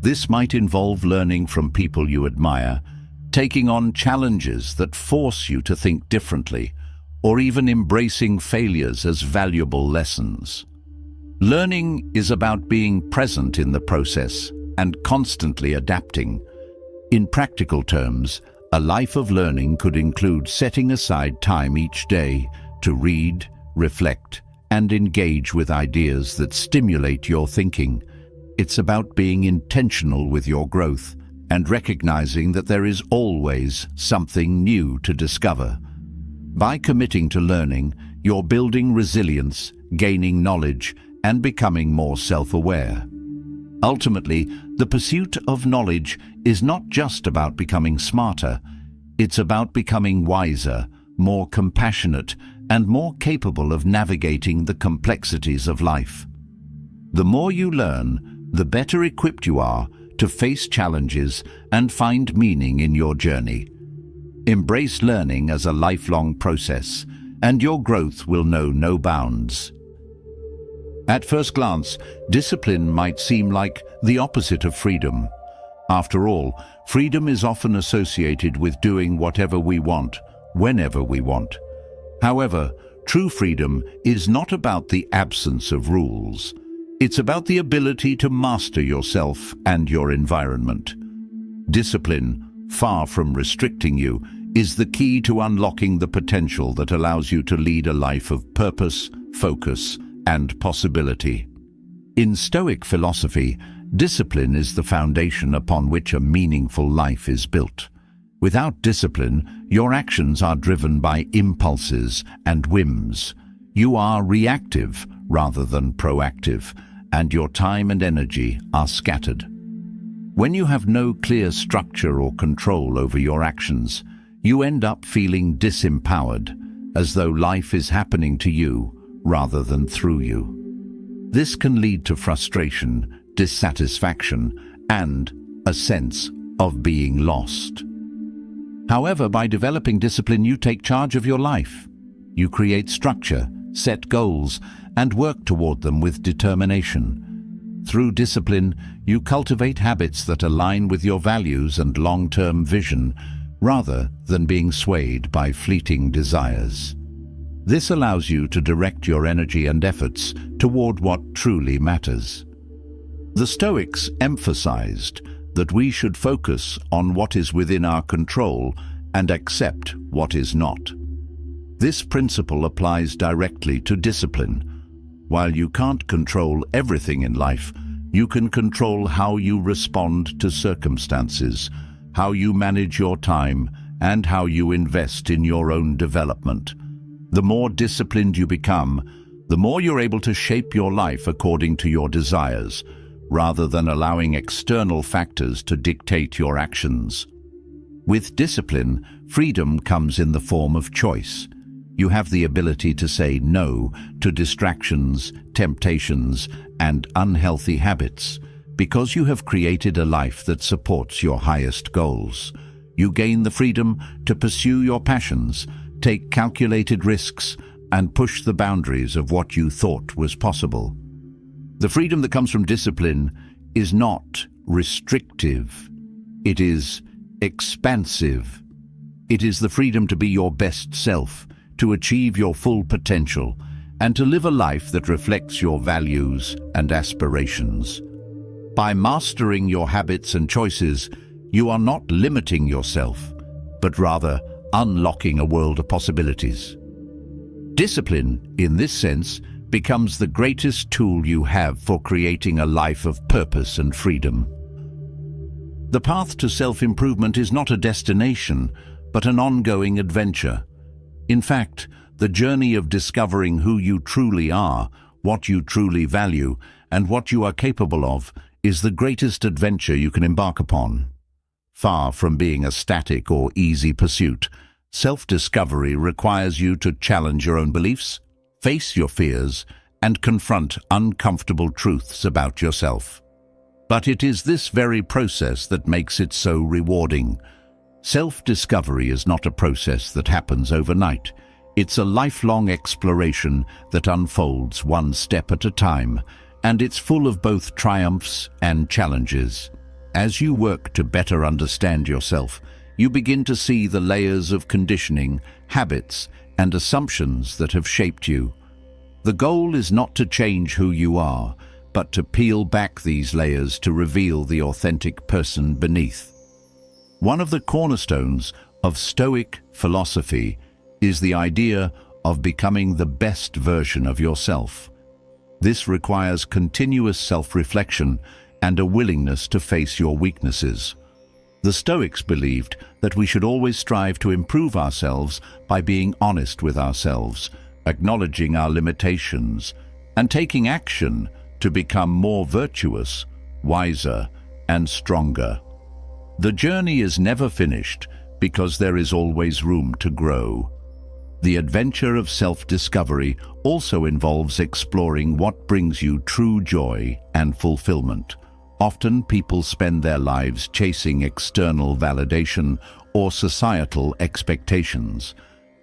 This might involve learning from people you admire, taking on challenges that force you to think differently, or even embracing failures as valuable lessons. Learning is about being present in the process and constantly adapting. In practical terms, a life of learning could include setting aside time each day to read, reflect, and engage with ideas that stimulate your thinking. It's about being intentional with your growth and recognizing that there is always something new to discover. By committing to learning, you're building resilience, gaining knowledge, and becoming more self-aware. Ultimately, the pursuit of knowledge is not just about becoming smarter, it's about becoming wiser, more compassionate, and more capable of navigating the complexities of life. The more you learn, the better equipped you are to face challenges and find meaning in your journey. Embrace learning as a lifelong process, and your growth will know no bounds. At first glance, discipline might seem like the opposite of freedom. After all, freedom is often associated with doing whatever we want, whenever we want. However, true freedom is not about the absence of rules. It's about the ability to master yourself and your environment. Discipline, far from restricting you, is the key to unlocking the potential that allows you to lead a life of purpose, focus, and possibility. In Stoic philosophy, discipline is the foundation upon which a meaningful life is built. Without discipline, your actions are driven by impulses and whims. You are reactive rather than proactive, and your time and energy are scattered. When you have no clear structure or control over your actions, you end up feeling disempowered, as though life is happening to you rather than through you. This can lead to frustration, dissatisfaction, and a sense of being lost. However, by developing discipline, you take charge of your life. You create structure, set goals, and work toward them with determination. Through discipline, you cultivate habits that align with your values and long-term vision, rather than being swayed by fleeting desires. This allows you to direct your energy and efforts toward what truly matters. The Stoics emphasized that we should focus on what is within our control and accept what is not. This principle applies directly to discipline. While you can't control everything in life, you can control how you respond to circumstances, how you manage your time, and how you invest in your own development. The more disciplined you become, the more you're able to shape your life according to your desires, rather than allowing external factors to dictate your actions. With discipline, freedom comes in the form of choice. You have the ability to say no to distractions, temptations, and unhealthy habits, because you have created a life that supports your highest goals. You gain the freedom to pursue your passions, take calculated risks, and push the boundaries of what you thought was possible. The freedom that comes from discipline is not restrictive. It is expansive. It is the freedom to be your best self, to achieve your full potential and to live a life that reflects your values and aspirations. By mastering your habits and choices, you are not limiting yourself, but rather unlocking a world of possibilities. Discipline, in this sense, becomes the greatest tool you have for creating a life of purpose and freedom. The path to self-improvement is not a destination, but an ongoing adventure. In fact, the journey of discovering who you truly are, what you truly value, and what you are capable of is the greatest adventure you can embark upon. Far from being a static or easy pursuit, self-discovery requires you to challenge your own beliefs, face your fears, and confront uncomfortable truths about yourself. But it is this very process that makes it so rewarding. Self-discovery is not a process that happens overnight. It's a lifelong exploration that unfolds one step at a time, and it's full of both triumphs and challenges. As you work to better understand yourself, you begin to see the layers of conditioning, habits, and assumptions that have shaped you. The goal is not to change who you are, but to peel back these layers to reveal the authentic person beneath. One of the cornerstones of Stoic philosophy is the idea of becoming the best version of yourself. This requires continuous self-reflection and a willingness to face your weaknesses. The Stoics believed that we should always strive to improve ourselves by being honest with ourselves, acknowledging our limitations, and taking action to become more virtuous, wiser, and stronger. The journey is never finished because there is always room to grow. The adventure of self-discovery also involves exploring what brings you true joy and fulfillment. Often people spend their lives chasing external validation or societal expectations.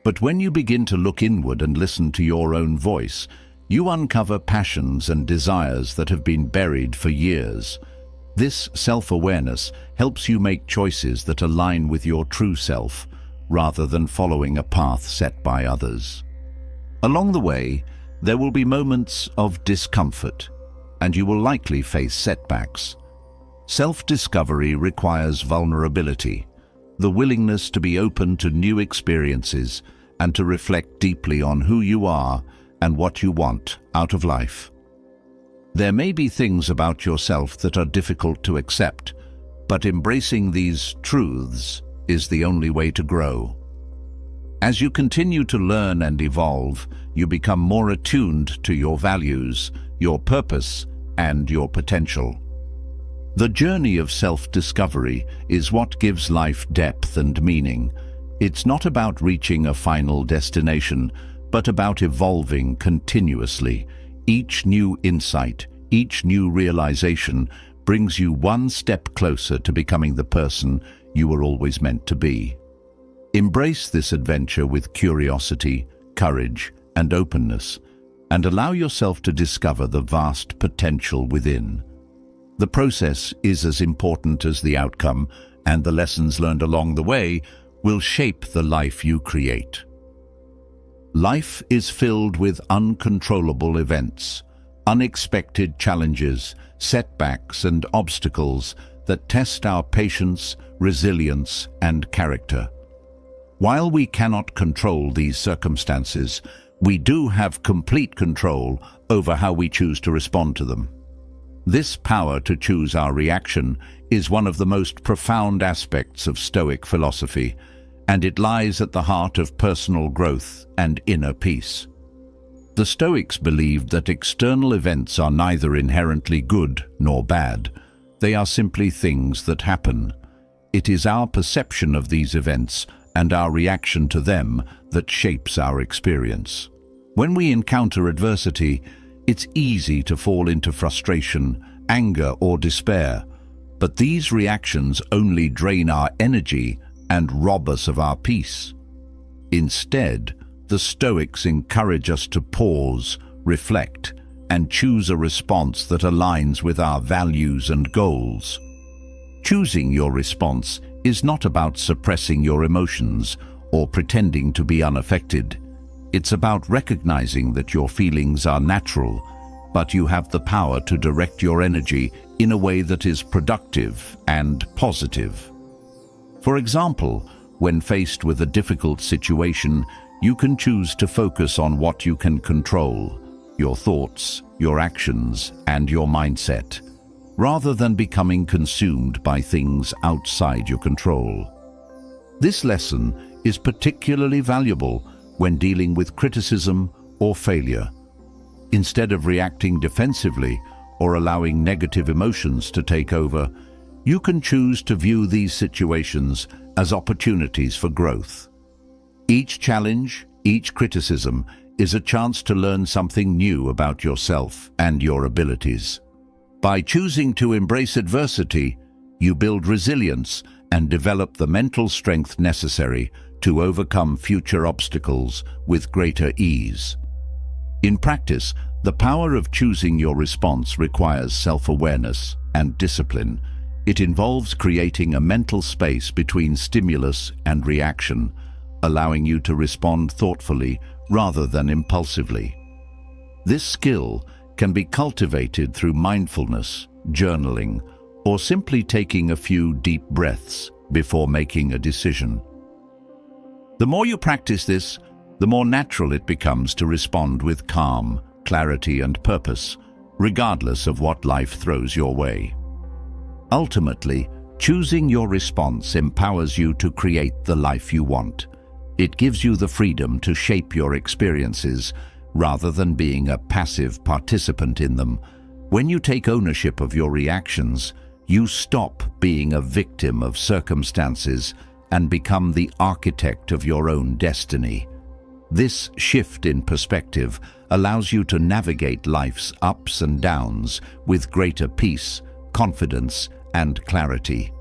But when you begin to look inward and listen to your own voice, you uncover passions and desires that have been buried for years. This self-awareness helps you make choices that align with your true self, rather than following a path set by others. Along the way, there will be moments of discomfort, and you will likely face setbacks. Self-discovery requires vulnerability, the willingness to be open to new experiences and to reflect deeply on who you are and what you want out of life. There may be things about yourself that are difficult to accept, but embracing these truths is the only way to grow. As you continue to learn and evolve, you become more attuned to your values, your purpose, and your potential. The journey of self-discovery is what gives life depth and meaning. It's not about reaching a final destination, but about evolving continuously. Each new insight, each new realization brings you one step closer to becoming the person you were always meant to be. Embrace this adventure with curiosity, courage, and openness, and allow yourself to discover the vast potential within. The process is as important as the outcome, and the lessons learned along the way will shape the life you create. Life is filled with uncontrollable events, unexpected challenges, setbacks, and obstacles that test our patience, resilience, and character. While we cannot control these circumstances, we do have complete control over how we choose to respond to them. This power to choose our reaction is one of the most profound aspects of Stoic philosophy, and it lies at the heart of personal growth and inner peace. The Stoics believed that external events are neither inherently good nor bad. They are simply things that happen. It is our perception of these events and our reaction to them that shapes our experience. When we encounter adversity, it's easy to fall into frustration, anger, or despair. But these reactions only drain our energy and rob us of our peace. Instead, the Stoics encourage us to pause, reflect, and choose a response that aligns with our values and goals. Choosing your response is not about suppressing your emotions or pretending to be unaffected. It's about recognizing that your feelings are natural, but you have the power to direct your energy in a way that is productive and positive. For example, when faced with a difficult situation, you can choose to focus on what you can control, your thoughts, your actions, and your mindset, rather than becoming consumed by things outside your control. This lesson is particularly valuable when dealing with criticism or failure. Instead of reacting defensively or allowing negative emotions to take over, you can choose to view these situations as opportunities for growth. Each challenge, each criticism, is a chance to learn something new about yourself and your abilities. By choosing to embrace adversity, you build resilience and develop the mental strength necessary to overcome future obstacles with greater ease. In practice, the power of choosing your response requires self-awareness and discipline. It involves creating a mental space between stimulus and reaction, allowing you to respond thoughtfully rather than impulsively. This skill can be cultivated through mindfulness, journaling, or simply taking a few deep breaths before making a decision. The more you practice this, the more natural it becomes to respond with calm, clarity, and purpose, regardless of what life throws your way. Ultimately, choosing your response empowers you to create the life you want. It gives you the freedom to shape your experiences rather than being a passive participant in them. When you take ownership of your reactions, you stop being a victim of circumstances and become the architect of your own destiny. This shift in perspective allows you to navigate life's ups and downs with greater peace, confidence, and clarity.